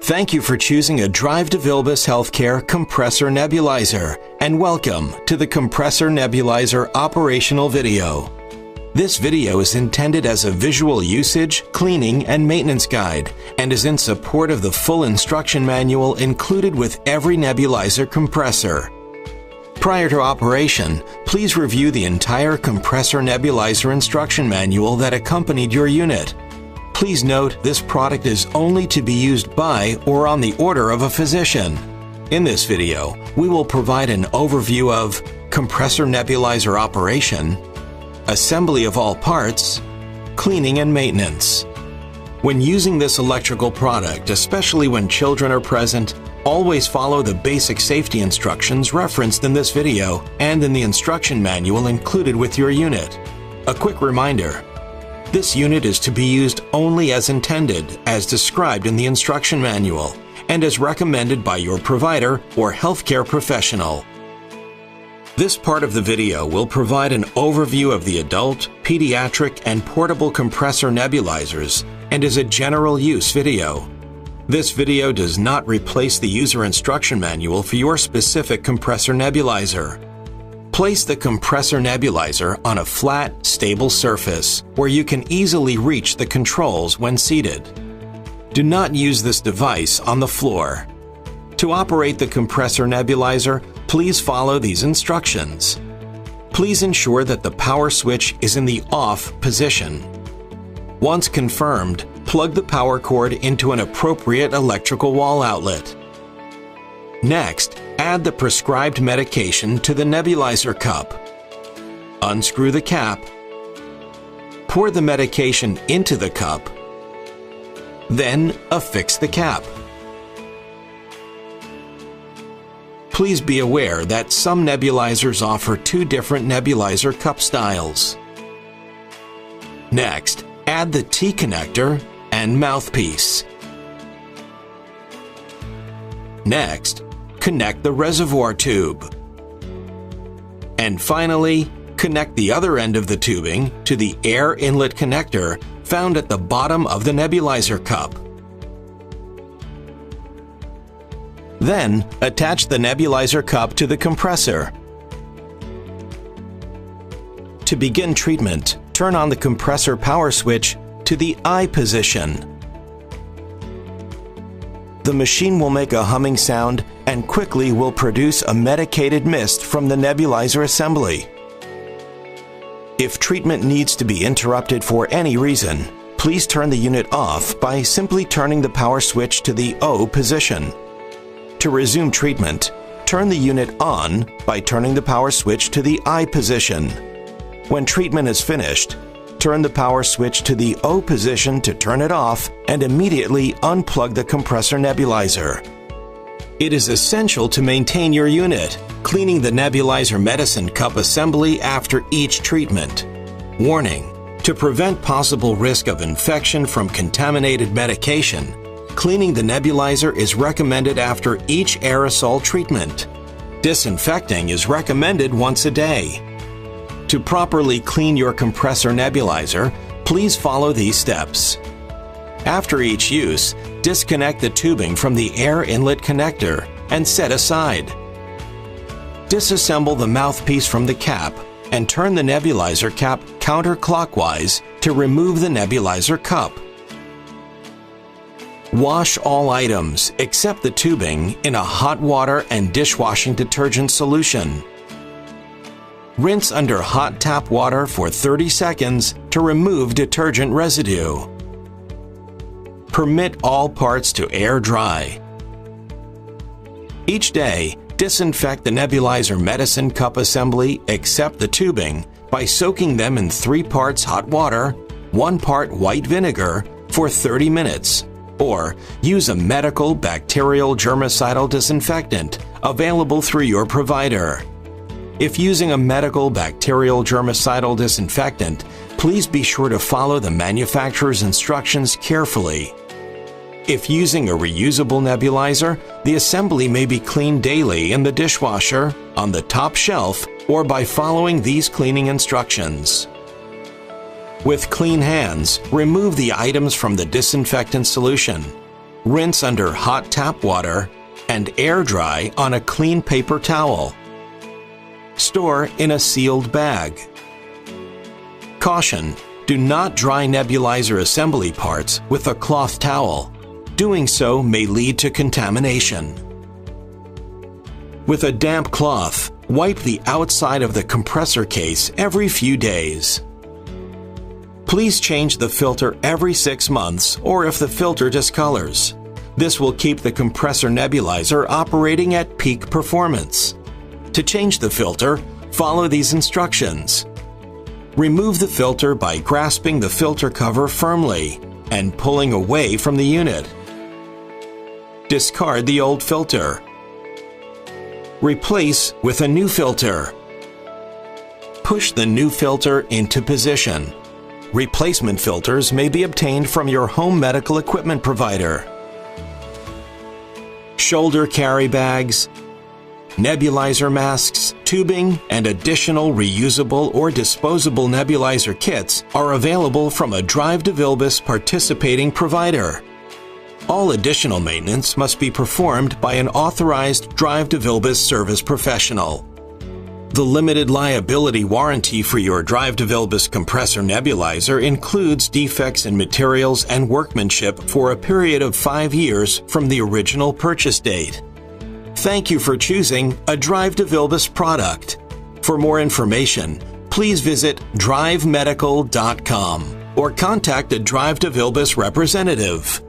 Thank you for choosing a Drive DeVilbiss Healthcare Compressor Nebulizer, and welcome to the Compressor Nebulizer operational video. This video is intended as a visual usage, cleaning, and maintenance guide, and is in support of the full instruction manual included with every nebulizer compressor. Prior to operation, please review the entire compressor nebulizer instruction manual that accompanied your unit. Please note this product is only to be used by or on the order of a physician. In this video, we will provide an overview of compressor nebulizer operation, assembly of all parts, cleaning and maintenance. When using this electrical product, especially when children are present, always follow the basic safety instructions referenced in this video and in the instruction manual included with your unit. A quick reminder: this unit is to be used only as intended, as described in the instruction manual, and as recommended by your provider or healthcare professional. This part of the video will provide an overview of the adult, pediatric, and portable compressor nebulizers and is a general use video. This video does not replace the user instruction manual for your specific compressor nebulizer. Place the compressor nebulizer on a flat, stable surface where you can easily reach the controls when seated. Do not use this device on the floor. To operate the compressor nebulizer, please follow these instructions. Please ensure that the power switch is in the off position. Once confirmed, plug the power cord into an appropriate electrical wall outlet. Next, add the prescribed medication to the nebulizer cup. Unscrew the cap. Pour the medication into the cup. Then affix the cap. Please be aware that some nebulizers offer two different nebulizer cup styles. Next, add the T-connector and mouthpiece. Next, connect the reservoir tube. And finally, connect the other end of the tubing to the air inlet connector found at the bottom of the nebulizer cup. Then, attach the nebulizer cup to the compressor. To begin treatment, turn on the compressor power switch to the I position. The machine will make a humming sound and quickly will produce a medicated mist from the nebulizer assembly. If treatment needs to be interrupted for any reason, please turn the unit off by simply turning the power switch to the O position. To resume treatment, turn the unit on by turning the power switch to the I position. When treatment is finished, turn the power switch to the O position to turn it off and immediately unplug the compressor nebulizer. It is essential to maintain your unit, cleaning the nebulizer medicine cup assembly after each treatment. Warning: to prevent possible risk of infection from contaminated medication, cleaning the nebulizer is recommended after each aerosol treatment. Disinfecting is recommended once a day. To properly clean your compressor nebulizer, please follow these steps. After each use, disconnect the tubing from the air inlet connector and set aside. Disassemble the mouthpiece from the cap and turn the nebulizer cap counterclockwise to remove the nebulizer cup. Wash all items except the tubing in a hot water and dishwashing detergent solution. Rinse under hot tap water for 30 seconds to remove detergent residue. Permit all parts to air dry. Each day, disinfect the nebulizer medicine cup assembly except the tubing by soaking them in 3 parts hot water, 1 part white vinegar for 30 minutes, or use a medical bacterial germicidal disinfectant available through your provider. If using a medical bacterial germicidal disinfectant, please be sure to follow the manufacturer's instructions carefully. If using a reusable nebulizer, the assembly may be cleaned daily in the dishwasher, on the top shelf, or by following these cleaning instructions. With clean hands, remove the items from the disinfectant solution. Rinse under hot tap water and air dry on a clean paper towel. Store in a sealed bag. Caution: do not dry nebulizer assembly parts with a cloth towel. Doing so may lead to contamination. With a damp cloth, wipe the outside of the compressor case every few days. Please change the filter every 6 months or if the filter discolors. This will keep the compressor nebulizer operating at peak performance. To change the filter, follow these instructions. Remove the filter by grasping the filter cover firmly and pulling away from the unit. Discard the old filter. Replace with a new filter. Push the new filter into position. Replacement filters may be obtained from your home medical equipment provider. Shoulder carry bags, nebulizer masks, tubing, and additional reusable or disposable nebulizer kits are available from a Drive DeVilbiss participating provider. All additional maintenance must be performed by an authorized Drive DeVilbiss service professional. The limited liability warranty for your Drive DeVilbiss compressor nebulizer includes defects in materials and workmanship for a period of 5 years from the original purchase date. Thank you for choosing a Drive DeVilbiss product. For more information, please visit drivemedical.com or contact a Drive DeVilbiss representative.